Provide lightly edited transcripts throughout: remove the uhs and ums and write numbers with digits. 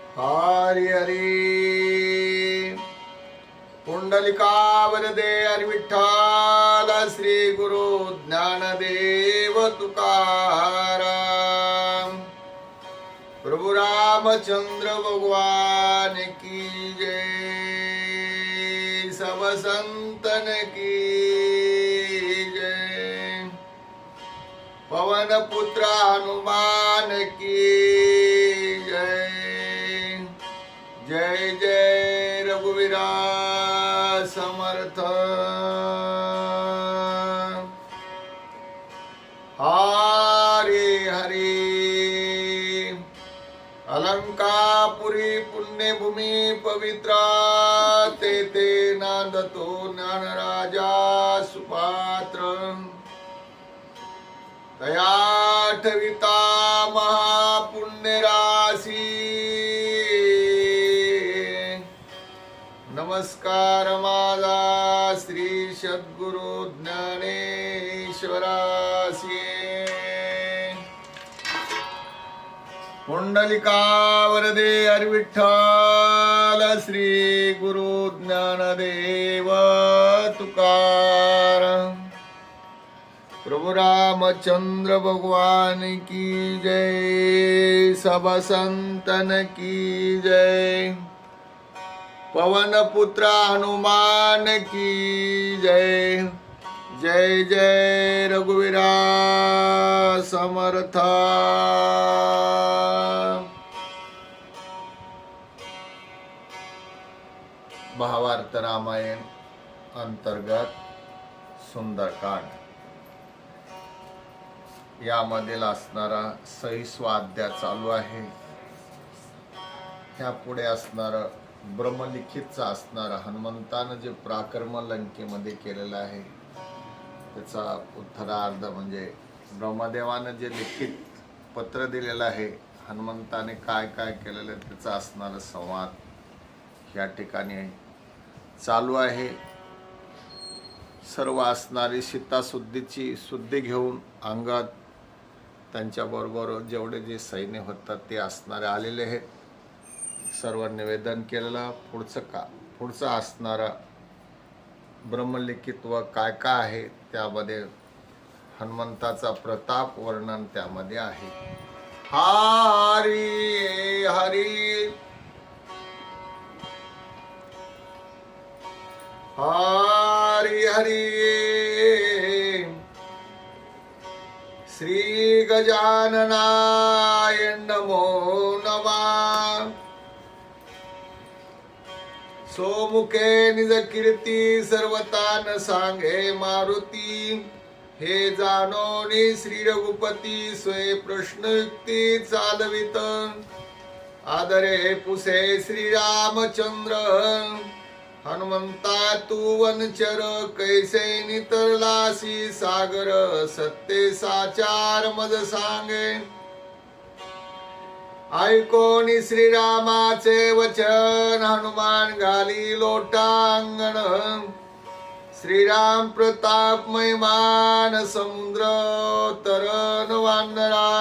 हरी हरी पुंडलिका वरदे हरी विठ्ठल श्री गुरु ज्ञानदेव तुकाराम। प्रभु रामचंद्र भगवान की जय, सब संतन की जय, पवन पुत्र हनुमान की जय। जय जय रघुवीरा समर्थ। हरी हरी अलंकापुरी पुण्यभूमी पवित्र, तेथे नांदतो ज्ञानराजा सुपात्र। तया ठविता महापुण्य राशी, नमस्कार माझा श्री सद्गुरु ज्ञानेश्वरासी। पुंडलिका वरदे हरी विठ्ठल श्री गुरु ज्ञानदेव तुकाराम। प्रभु रामचंद्र भगवान की जय, सब संतन की जय, पवन पुत्र हनुमान की जय। जय जय रघुवीरा समर्थ। भावार्थ रामायण अंतर्गत सुंदरकांड यामधील असणारा 26वा अध्याय चालू आहे। ह्या पुढे असणारा ब्रह्मलिखितचा असणारा हनुमंतानं जे पराक्रम लंकेमध्ये केलेलं आहे त्याचा उत्तरार्ध म्हणजे ब्रह्मदेवानं जे लिखित पत्र दिलेलं आहे, हनुमंताने काय काय केलेलं आहे त्याचा असणारा संवाद या ठिकाणी चालू आहे। सर्व असणारी सीताशुद्धीची शुद्धी घेऊन अंगात त्यांच्याबरोबर जेवढे जे सैन्य होतात ते असणारे आलेले आहेत। सर्व निवेदन केलेलं पुढचं असणारा ब्रह्मलिखित व काय काय आहे त्यामध्ये हनुमंताचा प्रताप वर्णन त्यामध्ये आहे। हरी हरी हरी हरी श्री गजाननाय नमो नमः। सोमुखे निज कीर्ती सर्वतान सांगे मारुती, हे जानोनी श्री रघुपती स्वय प्रश्नयुक्ती चालवित। आदरे पुसे श्री रामचंद्र, हनुमंता तू वनचर कैसे नितरलासी सागर। सत्य साचार मज सांगे, ऐकोनी श्रीरामाचे वचन। हनुमान घाली लोटांगण, श्रीराम प्रताप महिमान समुद्र तरण वानरा।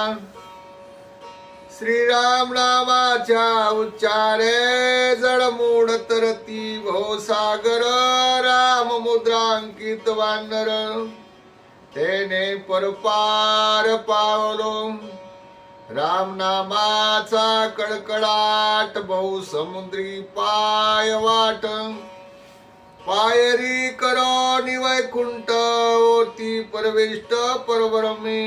श्रीराम नामाच्या उच्चारे जडमूड तरती भवसागर। राम मुद्रांकित वानर, तेने परपार पावलो। राम नामाचा कडकडाट बहुसमुद्री पाय वाट। पायरी करो निवैकुंठ, ओती परविष्ट परब्रह्मी।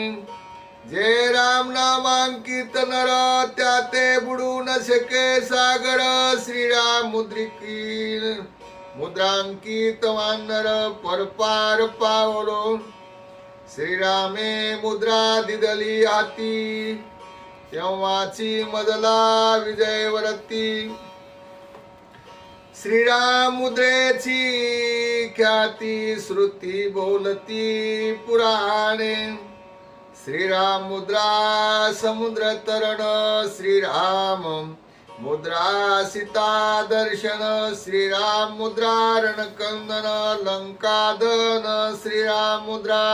जे राम नामांकित नर, त्याते बुडू न शके सागर। श्रीराम मुद्रांकित वानर, परपार पावलो। श्रीरामे मुद्रा दिदली हाती, तेव्हाची मजला विजयवरती। श्रीराम मुद्रेची ख्याती, श्रुती बोलती पुराणे। श्रीराम मुद्रा समुद्र तरण, श्रीराम मुद्रा सीता दर्शन। श्रीराम मुद्रा रणकंदन लंकादन। श्रीराम मुद्रा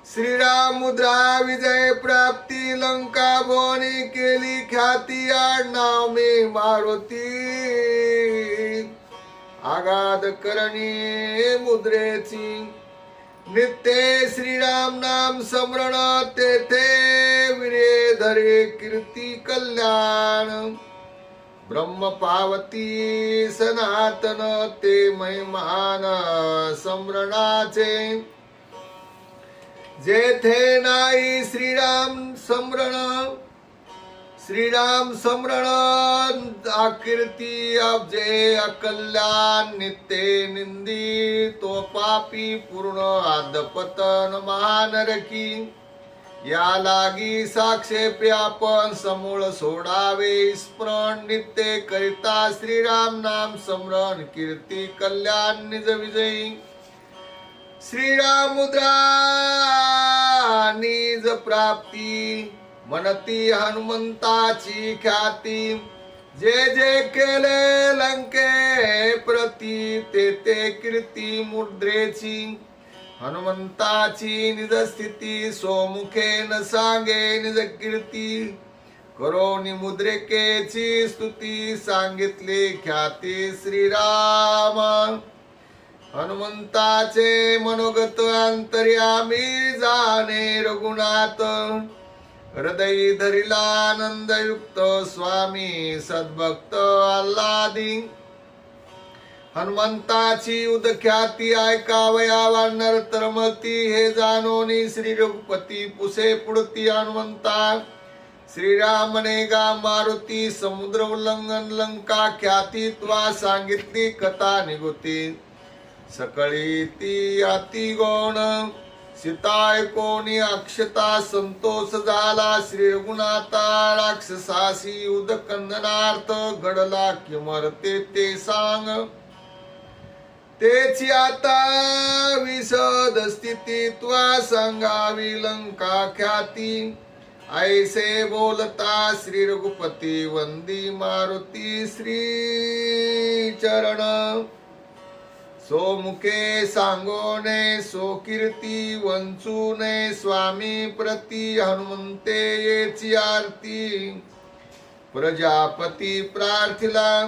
श्रीराम मुद्रा विजय प्राप्ती लंका भोनी केली ख्याती आडनाव मी मारुती आगाध करणी मुद्रेची नित्य श्रीराम नाम स्मरण तेथे विरे धरे कीर्ती कल्याण ब्रह्म पावती सनातन ते महिमान स्मरणाचे जेथे नाही श्रीराम स्मरण आकीर्ती अब्जे अकल्याण नित्य निंदी तो पापी पूर्ण आदपतन महानरकी या लागी साक्षेपे आपण समूळ सोडावे स्मरण नित्य करिता श्रीराम नाम स्मरण कीर्ती कल्याण निज विजयी श्रीराम मुद्रा निज प्राप्ती म्हणती हनुमंताची ख्याती जे जे केले लंके प्रती ते ते कीर्ती मुद्रेची हनुमंताची निज स्थिती सोमुखे न सांगे निज कीर्ती करोनी मुद्रिकेची स्तुती सांगितली ख्याती श्रीराम हनुमंताचे मनोगत अंतर्यामी जाणे रघुनाथ हृदयी धरिला आनंदयुक्त स्वामी सद्भक्त आल्हादी हनुमंताची उदख्याती ऐकावया वानर तरमती हे जानोनी श्री रघुपती पुसे पुढती हनुमंता श्रीरामने गा मारुती समुद्र उल्लंघन लंका ख्याती त्वा सांगितली कथा निगुती सकळी ती अति गौण सीता कोणी अक्षता संतोष झाला श्री रघुनाथा राक्षसासी उदकंदनार्थ घडला किमरते ते सांग तेची आता विशद स्थिती त्वा सांगावी लंका ख्याती ऐसे बोलता श्री रघुपती वंदी मारुती श्री चरण सोमुखे सांगोने सो कीर्ती वंचूने स्वामी प्रती हनुमंते येची आरती प्रजापती प्रार्थिला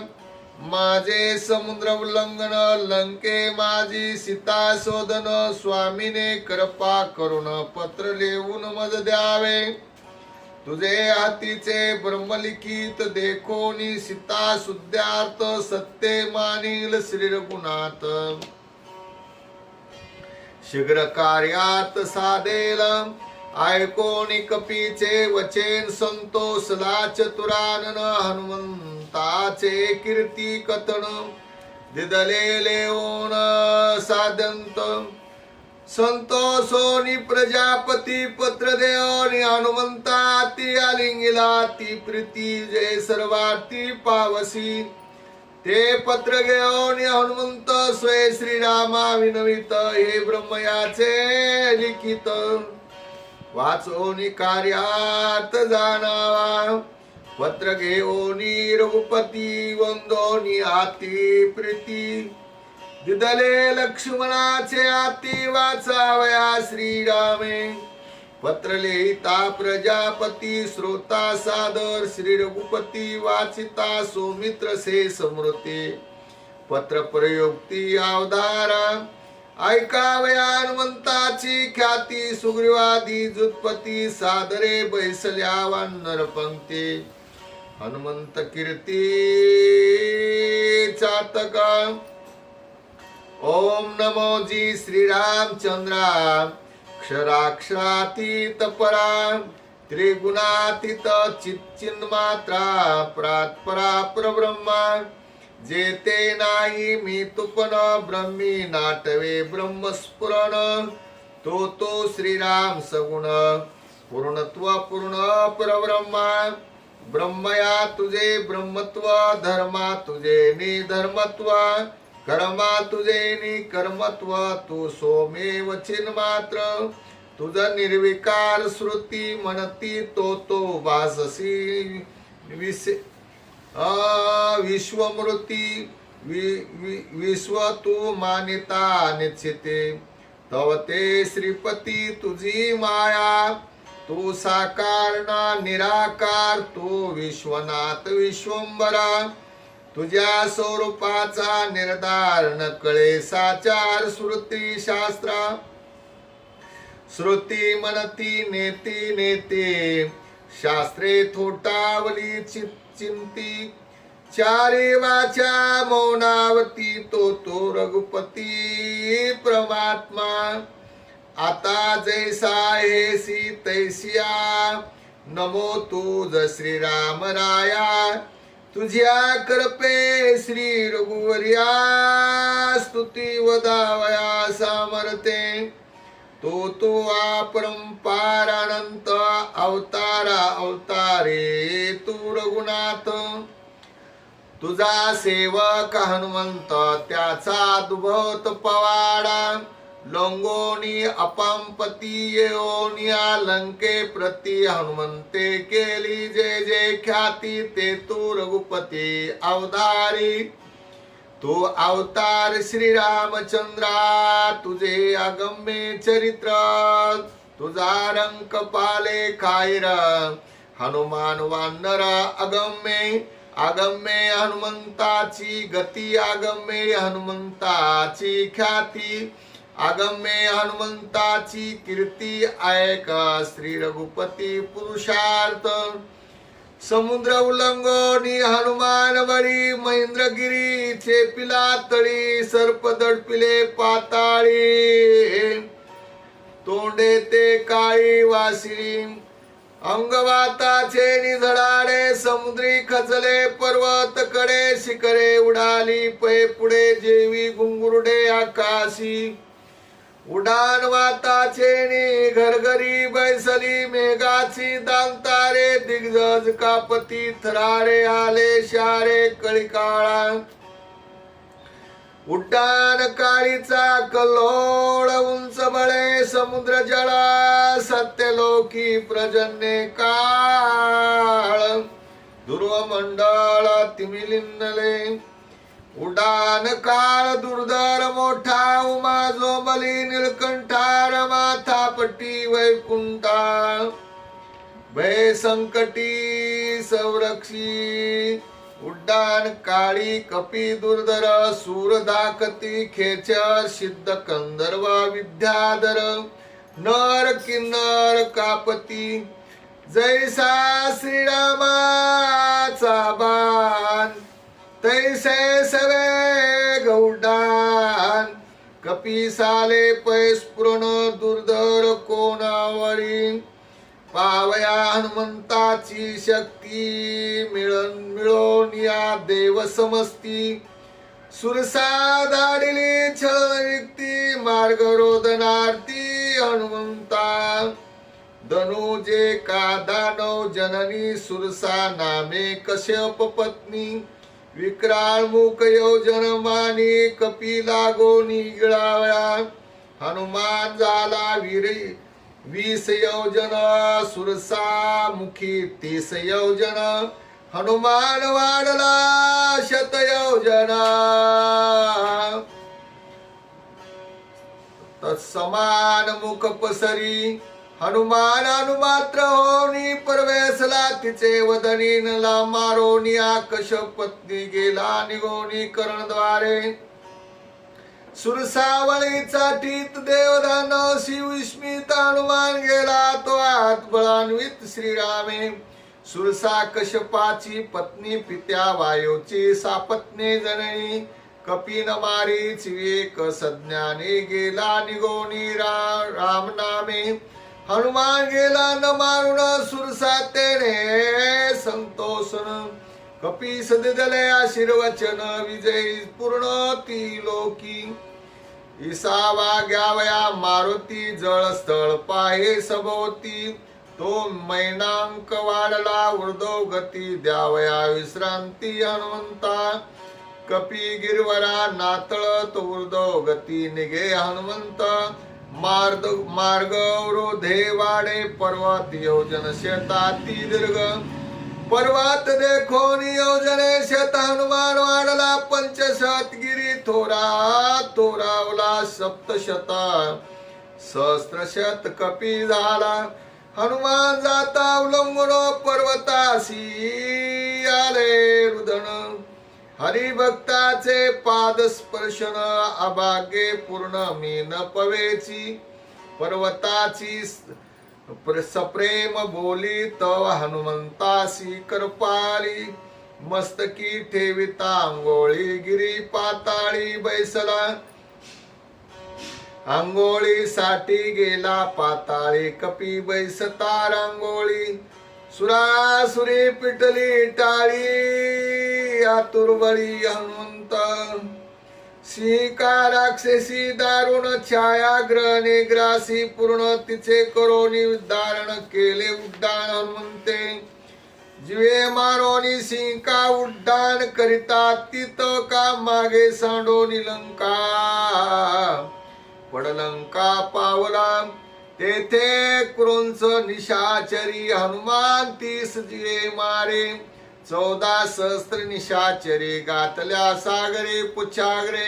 माझे समुद्र उल्लंघन लंके माझी सीता शोधन स्वामीने कृपा करून पत्र लिहून मज द्यावे तुझे हातीचे ब्रह्मलिखित देखोनी सीता शुद्धार्थ सत्य मानिल श्री रघुनाथ शीघ्र कार्यात साधेल ऐकोनी कपीचे वचन संतोषला चतुरानन हनुमंताचे कीर्ती कथन दिदलेले ओन साधंत संतोषोनी प्रजापती पत्र देवनी हनुमंता ती आलिंगिला ती प्रीती जय सर्वार्थी पावसी ते पत्र घेऊन हनुमंत स्वय श्रीरामा विनवित हे ब्रह्मयाचे लिखित वाचोनी कार्यात जाणावा पत्र घेऊनी रघुपती वंदोनी आती प्रीती दिदले लक्ष्मणाचे आती वाचावया श्रीरामे पत्र लिहिता प्रजापती श्रोता सादर श्री रघुपती वाचिता सौमित्र से समृती पत्र प्रयोक्ती अवधारा ऐकावया हनुमंताची ख्याती सुग्रीवादी जुत्पती सादरे बैसल्या वानर पंक्ती हनुमंत कीर्ती चातका ओम नमो जी श्रीरामचंद्रा क्षराक्षरातीत परा त्रिगुणातीत चिन्मात्रा प्रात्परा परब्रह्मा जेते नाही मी तुपन ब्रह्मी नाटवे ब्रह्मस्फुरण तो श्रीराम सगुण पूर्णत्व पूर्ण परब्रह्मा ब्रह्मया तुझे ब्रह्मत्व धर्मा तुझे निधर्मत्व कर्मा तुझे निकर्मत्व तू सोमेव चिन्मात्र तुझ निर्विकार श्रुती म्हणती तो वाससी विश्वमृती विश्व तू मानिता निश्चिते तव ते श्रीपती तुझी माया, तू साकार ना निराकार, तू विश्वनाथ विश्वंभरा, तुझ्या स्वरूपाचा निर्धार न कळे साचार श्रुती शास्त्रा, श्रुती मनती नेती नेते, शास्त्रे थोटावली चिंती, चारी वाचा मौनावती, तो रघुपती परमात्मा, आता जैसा हेसी तैसिया, नमो तुझ श्रीराम राया, तुझ्या कृपे श्री रघुवर्या, स्तुती वदावया सामरते, तो अपरंपार अनंत अवतारा अवतारे तू रघुनाथ, तुझा सेवक हनुमंत त्याचा अद्भुत पवाडा, लोंगोनी अपांपती येओनिया लंके प्रती, हनुमंते केली जय जय ख्याती, ते तू रघुपती अवतारी, तू अवतार श्री रामचंद्रा, तुझे अगम्य चरित्र, तुझा रंक पाले खायर, हनुमान वानर अगम्य, अगम्य हनुमंताची गती, अगम्य हनुमंताची ख्याती, अगम्य हनुमंताची कीर्ती, ऐक श्री रघुपती पुरुषार्थ, समुद्र उल्लंघोनी हनुमान वरी, महेंद्रगिरी चेपिला तळी, सर्प दडपिले पाताळी, तोंडे ते काळी वासिरी, अंगवाताचे निझडाडे, समुद्री खचले पर्वत कडे, शिखरे उडाली पै पुढे, जेवी घुंगुरडे आकाशी, उडान वाताचे नि घरघरी बैसली, मेघाची दांतारे, दिग्गज कापती थरारे, आले शारे कळीकाळा, उड्डाण काळीचा कल्लोळ, उंच बळे समुद्र जळा, सत्यलोकी प्रजन्य काळ, ध्रुव मंडळ तिमिलिनले, उडान काळ दुर्धर मोठा, उमा जोबली निळकंठार, माथापट्टी वैकुंठा, भय संकटी संरक्षी, उड्डाण काळी कपी दुर्धर, सूर दाखती खेचर, सिद्ध कंदर्व विद्याधर, नर किन्नर कापती, जैसा श्रीरामाचा बाण, तैसे सवे गौडान, कपिसाले पै स्फुरण, दुर्धर कोणावरी, पावया हनुमंताची शक्ती, मिळून या देव समस्ती, सुरसा धाडिली छळ रिक्ती, मार्ग रोदनार्थी हनुमंता, धनुजे का दानव जननी, सुरसा नामे कश्यप पत्नी, विक्राळ मुख योजन मानी, कपी लागोनी गिळाव्या, हनुमान झाला वीरी 20 योजन, सुरसा मुखी 30 योजन, हनुमान वाढला 100 योजन, तत्समान मुख पसरी, हनुमान अनुमात्र होनी, परवेसला तिचे वदनी, नला मारोनी, आकश पत्नी गेला निगोनी कर्णद्वारे, सुरसावळीचा टीत देवदान, शिवस्मित हनुमान गेला तो आत बळान्वित श्रीरामे, सुरसा कश्यपाची पत्नी, पित्या वायूची सापत्ने जननी, कपिन मारीच विवेक सज्ञाने गेला निगोनी राम नामे, हनुमान गेला न मारुण, सुरसा तेने संतोषन, कपीस दिदले आशीर्वचन, विजयी पूर्ण ती लोकी, इसावा घ्यावया मारुती, जळस्थळ पाहे सभोवती, तो मैनांक वाढला ऊर्ध्व गती, द्यावया विश्रांती हनुमंता, कपी गिरवरा नातळत ऊर्ध्व गती, निघे हनुमंत, मार्ग अवरोधे वाडे, पर्वत योजन शेताती दीर्घ, पर्वत देखो नियोजने शेत, हनुमान वाढला 500 गिरी, थोरा थोरावला 700, सहस्त्रशत कपी झाला. हनुमान जाता अवलंबून पर्वतासी आले रुदन. हरिभक्ताचे पाद स्पर्शन अभाग्ये पूर्ण मी न पवेची. पर्वताची सप्रेम बोली तव हनुमंतासी कृपाली. मस्तकी ठेविता अंगोळी गिरी पाताळी बैसला. अंघोळीसाठी गेला पाताळी कपी बैसता रांगोळी. सुरासुरी पिटली टाळी आतुरबळी हनुमंत. सिंहिका राक्षसी दारुण छायाग्रह निग्रासी पूर्ण तिचे करोनी धारण केले उड्डाण हनुमंते. जीवे मारोनी सिंहिका उड्डाण करिता तित का मागे सांडोनी लंका. पडलंका पावला तेथे क्रुंच निशाचरी. हनुमान 30 जीवे मारे 14 सहस्त्र निशाचरी. घातल्या सागरे पुच्छागरे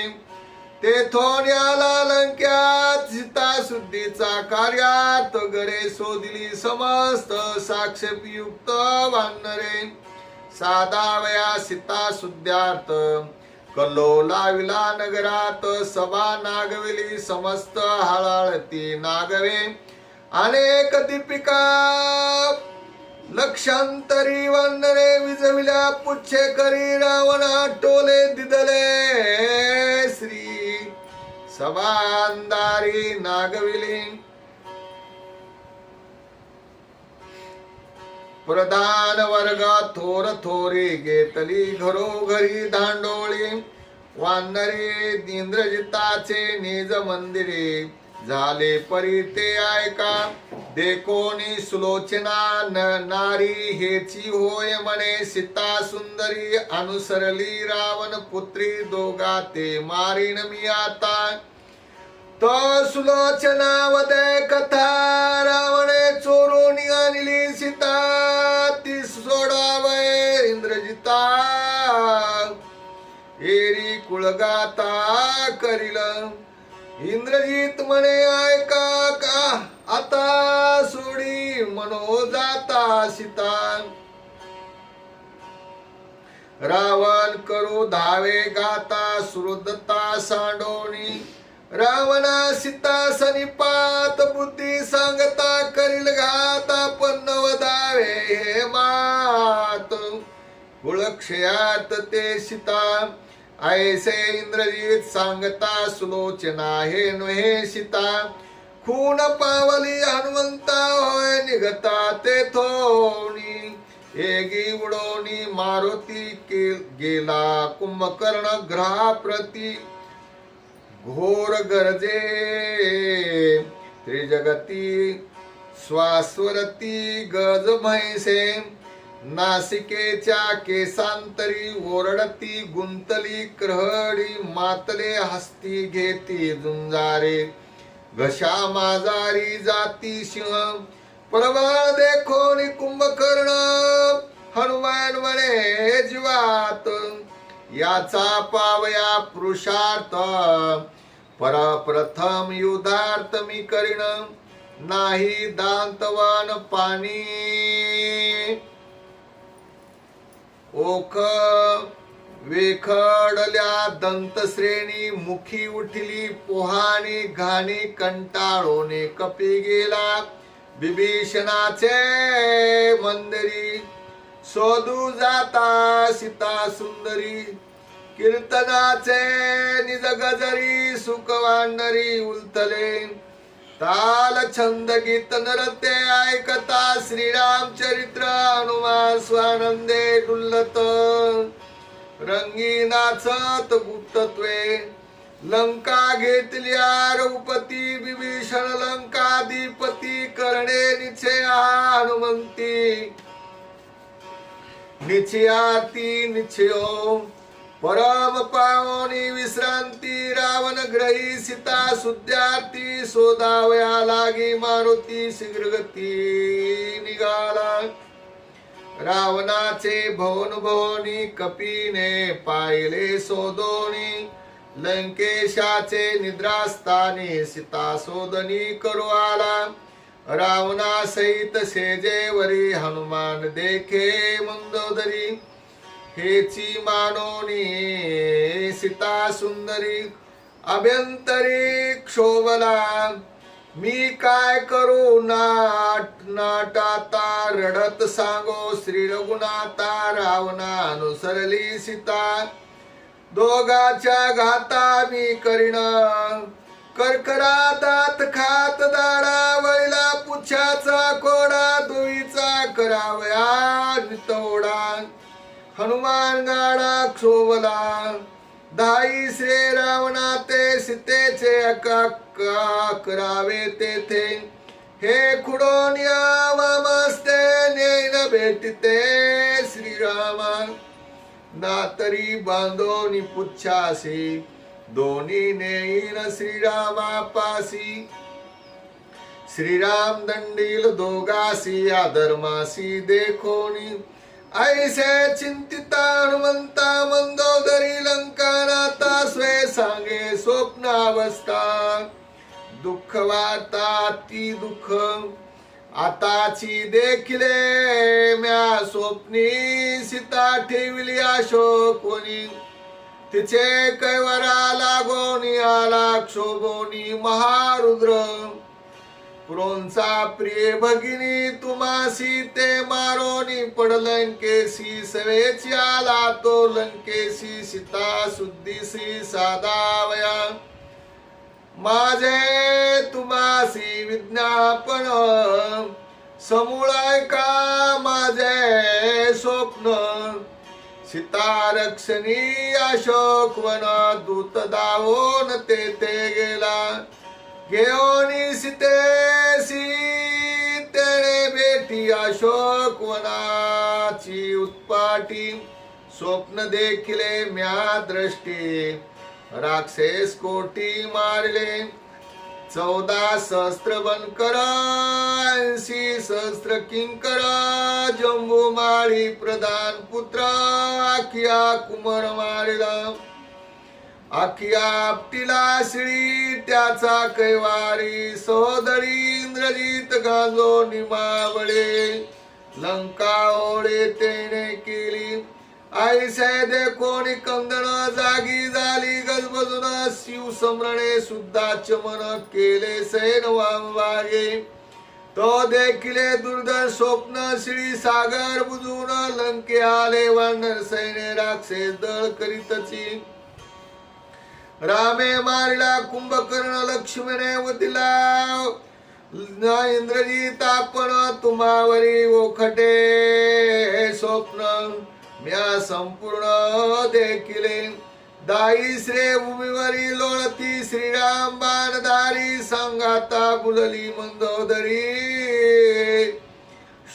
तेथोन आला लंक्यात. सीता शुद्धीचा कार्यात गरे शोधिली समस्त साक्षेपयुक्त वानरे. साधावया सीता शुद्ध्यार्थ कल्लोलाविला नगरात. सभा नागविली समस्त हळहळती नागवे. अनेक दीपिका लक्षांतरी वंदने विजविल्या पुच्छे करी. रावण टोले दिदले श्री. सभा अंधारी नागविली. प्रधान वर्ग थोर थोरी घेतली घरोघरी धांडोळी. वानरे इंद्रजिताचे निज मंदिरे झाले परी ते ऐका. देखोनी सुलोचना नारी हेची होय म्हणे. सीता सुंदरी अनुसरली रावण पुत्री. दोघा ते मारीन मी आता. तो सुलोचना वदे कथा. रावणे चोरून आणली सीता. ती सोडावय इंद्रजिता. एरी कुळगाता करील. इंद्रजित म्हणे ऐका का आता सोडी मनो जाता सीता. रावण करू धावे गाता सुहृदता सांडोनी. रावणा सीता सनिपात बुद्धी सांगता करील घाता. पण वदावे हे मात कुळक्षयात ते सीता. ऐसे इंद्रजित सांगता सुलोचना हे नव्हे सीता. खून पावली हनुमंता होय निघता तेथोनी. एगी उडोनी मारुती गेला कुंभकर्ण ग्रहाप्रती. घोर गरजे त्रिजगती श्वासवरती गज म्हैसे. नासिकेच्या केसांतरी ओरडती गुंतली कृहडी. मातले हस्ती घेती झुंजारे. घशा माजारी जाती सिंह. प्रबळ देखोनी कुंभकर्ण. हनुमान म्हणे जीवात याचा पावया पुरुषार्थ. परप्रथम युद्धार्थ मी करीन. नाही दांतवान पाणी. ओख वेखडल्या दंतश्रेणी. मुखी उठली पोहाणी घाणी. कंटाळोने कपी गेला बिभीषणाचे मंदिरी. शोधू जाता सीता सुंदरी. कीर्तनाचे निज गजरी. सुखवांडरी उलथले. ताल छंद गीत नरते ऐकता. श्रीराम चरित्र हनुमान स्वानंदे डुल्लत. रंगी नाचत गुप्तत्वे. लंका घेतल्या रघुपती. विभीषण लंकाधिपती. करणे निश्चय हनुमंती. निश्चयाती निश्चयो परम पावनी विश्रांती. रावण ग्रही सीता शुद्ध्यार्थी. शोधावया लागी मारुती शीघ्रगती निघाला. रावणाचे भवन भवनी कपीने पाहिले शोधोनी. लंकेशाचे निद्रास्थानी सीता शोधनी करू आला. रावणा सहित सेजेवरी हनुमान देखे मंदोदरी. हेची मानोनी सीता सुंदरी अभ्यंतरी क्षोभला. मी काय करू नाट आता रडत सांगो श्री रघुनाथा. रावणा अनुसरली सीता दोघाच्या घाता मी करीन. करकरा दात खात दाडा वळला पुच्छाचा कोडा. दुईचा करावया नितोडा. हनुमान गाडा क्षोभला. धाई श्री रावणा ते सीतेचे करावे तेथे. हे खुडोन यावा मस्ते नेन भेटते श्रीरामा. नातरी बांधोनी पुच्छासी दोन्ही नेईन श्रीरामा पासी. श्रीराम दंडील दोघासी आधर्मासी देखोनी. ऐसे चिंतिता हनुमंता मंदोदरी लंका नाता स्वे सांगे स्वप्नावस्था. दुःख वार्ता ती दुःख आताची देखिले म्या स्वप्नी. सीता ठेवली अशोकोनी तिचे कैवरा लागोनी आला क्षोभोनी महारुद्र. पुरोंचा प्रिय भगिनी तुमासी ते मारोनी पडलंकेसी. सवेची आला तो लंकेसी सीता शुद्धीसी साधावया. माझे तुमासी विज्ञापन समूळ ऐका माझे स्वप्न. सीता रक्षणी अशोकवन दूत दावोन तेथे गेला. घेऊनी सीतेसी तेणे भेटी अशोकवनाची उत्पाटी. स्वप्न देखिले म्या दृष्टी राक्षस कोटी मारले. 14 सहस्त्र बनकर 80 सहस्त्र किंकर. जंबूमाळी प्रधान पुत्र आखिया कुमर मारला. आखिया आपटीला शिळी त्याचा कैवारी. सहोदरी इंद्रजित गाजो निमावळे. लंका ओळे तेने केली. ऐसे देखोनी कंदन जागी झाली गजबजून. शिव समरणे सुद्धा चमन केले सैन वागे. तो देखिले दुर्धर स्वप्न शिळी सागर बुजून. लंके आले वानर सैन्य राक्षस दळ करीतची. रामे मारिला कुंभकर्ण लक्ष्मणे वदिला. इंद्रजित आपण तुम्हावरी ओखटे स्वप्न. म्या संपूर्ण देखिले. दाई श्रे भूमीवरी लोळती श्रीराम बाणधारी. सांगाता बुलली मंदोदरी.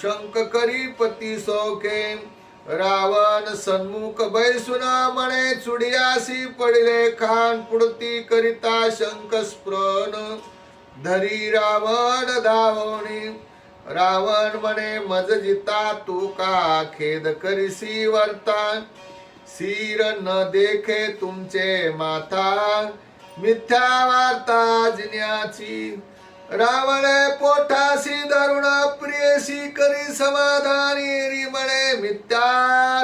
शंक करी पती सौखे. रावण सन्मुख बैसून म्हणे चुडियासी पडिले खान. पुढती करिता शंख स्फुरण धरी रावण धावणी. रावण म्हणे मज जिता तू का खेद करिसी वर्ता. सिर न देखे तुमचे माथा मिथ्या वार्ता जिन्याची. रावणे पोटासी धरुण प्रियसी करी समाधानी. रिमणे मिथ्या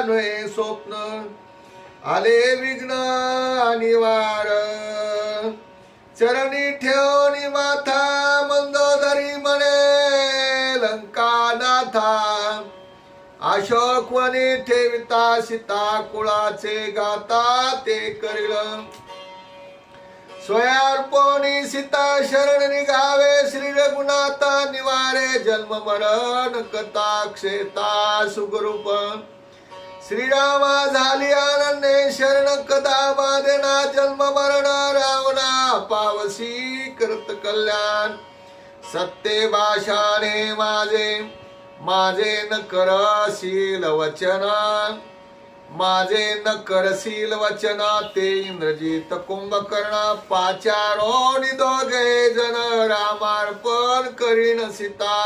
नये स्वप्न आले विघ्न अनिवार. चरणी ठेवणी माथा मंदोदरी म्हणे लंका नाथा. अशोकवनी ठेविता सीता कुळाचे गाता ते करील. स्वयार्पणी सीता शरण निघावे श्री रघुनाथा. निवारे जन्म मरण कथा क्षेता सुखरूप. श्रीरामा झाली आनंदे शरण कदा मादेना. जन्म मरण रावणा पावसी करत कल्याण. सत्य भाषाने माझे न करशील वचन. माझे न करशील वचन. ते इंद्रजित कुंभकर्ण पाचारोनी दोघे जन. रामार्पण करीन सीता.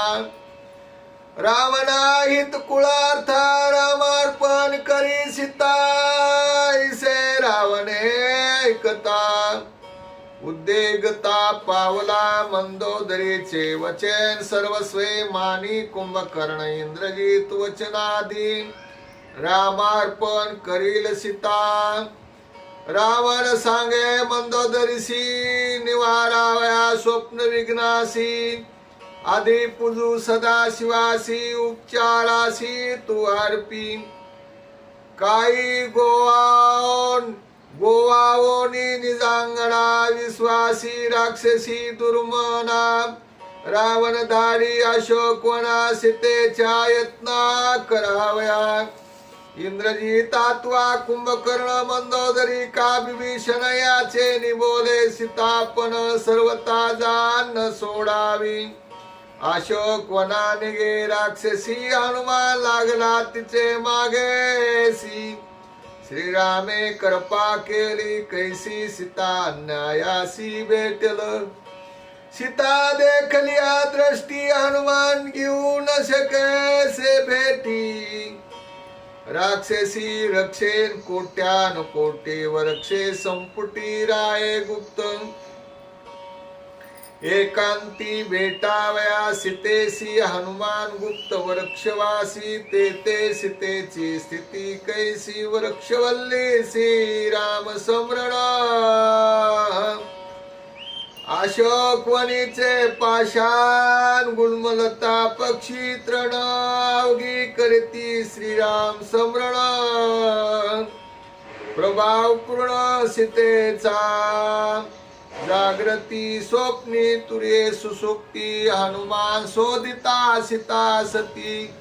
रामनाहित कुळार्थ रामार्पण करी सीता. ऐसे रावणे ऐकता उद्वेगता पावला मंदोदरीचे वचन सर्वस्वे मानी कुंभकर्ण इंद्रजित वचनादी रामार्पण करील सीता रावण सांगे मंदोदरीसी निवारावया स्वप्न विघ्नासी आधी पूजू सदा शिवासी उपचारासी तू अर्पी काही गोवाओनी निजांगणा विश्वासी राक्षसी दुर्मना रावण धाडी अशोकवना सीतेच्या यत्ना करावया इंद्रजित आत्वा कुंभकर्ण मंदोदरी का विभीषण याचे निबोले सीतापण सर्वता जान सोडावी अशोक वना निगे राक्षसी हनुमान लागला तिचे मागेसी श्रीरामे कृपा केली कैसी सीता न्यायासी भेटल सीता देखलिया दृष्टी हनुमान घेऊ न शकेसे भेटी राक्षसी रक्षेन कोट्यान कोटी वरक्षे संपुटी राये गुप्त एकांती भेटावया सीतेसी हनुमान गुप्त वृक्षवासी ते सीतेची स्थिती कैसी वृक्षवल्ली श्रीराम समरण अशोकवनीचे पाषाण गुलमलता पक्षी तृण अवघी करती श्रीराम समरण प्रभाव पूर्ण सीतेचा जागृती स्वप्नी तुरे सुसुप्ती हनुमान शोधिता सीता सती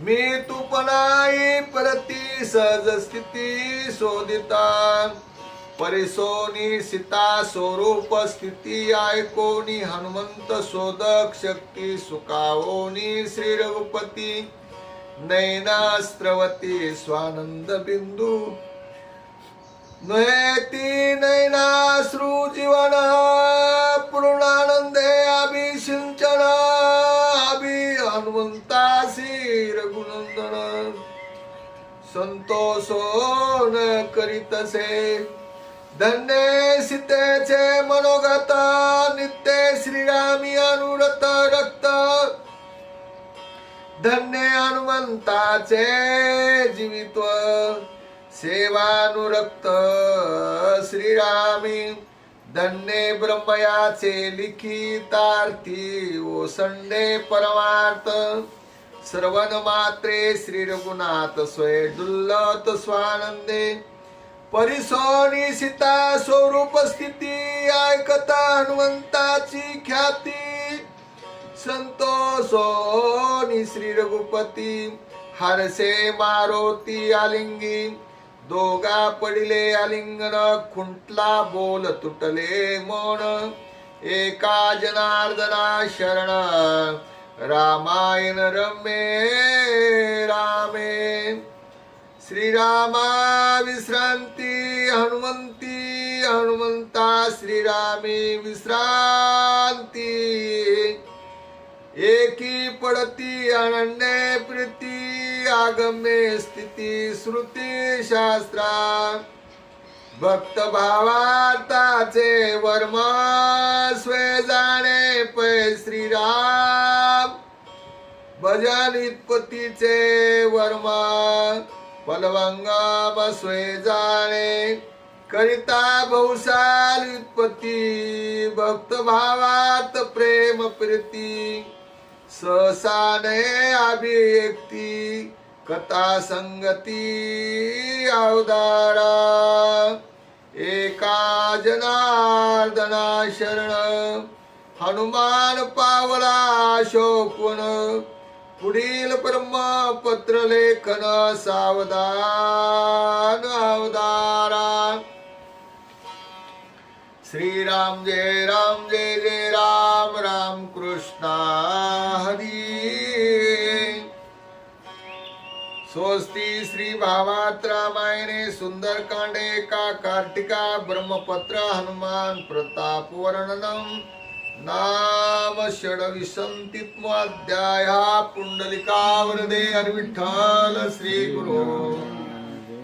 मी तुपनाई परती सहज स्थिती शोधिता परिसोनी सीता स्वरूप स्थिती ऐकोनी हनुमंत शोधक शक्ती सुखावोनी श्री रघुपती नैनास्त्रवती स्वानंद बिंदू नयती नैनाश्रु जीवन पूर्णानंदे अभिषिंचन अभि हनुमंतासी रघुनंदन संतोषोन करीतसे धन्य सीतेचे मनोगत नित्य श्रीरामी अनुरत रक्त धन्य हनुमंताचे जीवित्व सेवानुरक्त श्रीरामी धन्य ब्रह्मयाचे लिखितार्थी ओसंडे परमार्थ श्रवण मात्रे श्री रघुनाथ स्वय डुल्लत स्वानंदे परिसोनी सीता स्वरूप स्थिती ऐकता हनुमंताची ख्याती संतोषोनी श्री रघुपती हरसे मारोती आलिंगी दोघा पडिले आलिंगन खुंटला बोल तुटले मौन एका जनार्दना शरण रामायण रम्ये रामे श्रीरामा विश्रांती हनुमंती हनुमंता श्रीरामी विश्रांती एकी पडती अनन्य प्रीती आगम्य स्थिती श्रुती शास्त्रा भक्त भावार्थाचे वर्म स्वे जाणे पै श्रीराम भजन इत्पत्तीचे वर्म फलवंगम स्वे जाणे करिता बहुशाल उत्पत्ती भक्त भावात प्रेम प्रीती सहसाने अभिव्यक्ती कथा संगती अवतारा एका जनार्दना शरण हनुमान पावला शोकवन पुढील ब्रह्मपत्र लेखन सावधान अवतारा श्रीराम जय जय राम राम कृष्ण हरी स्वस्ति श्री भावात रामायणे सुंदरकांडे का कार्तिका ब्रह्मपत्र हनुमान प्रताप वर्णनम नाम षड्विंशतितमोऽध्यायः पुंडलिका वरदे हरिविठ्ठल श्री गुरु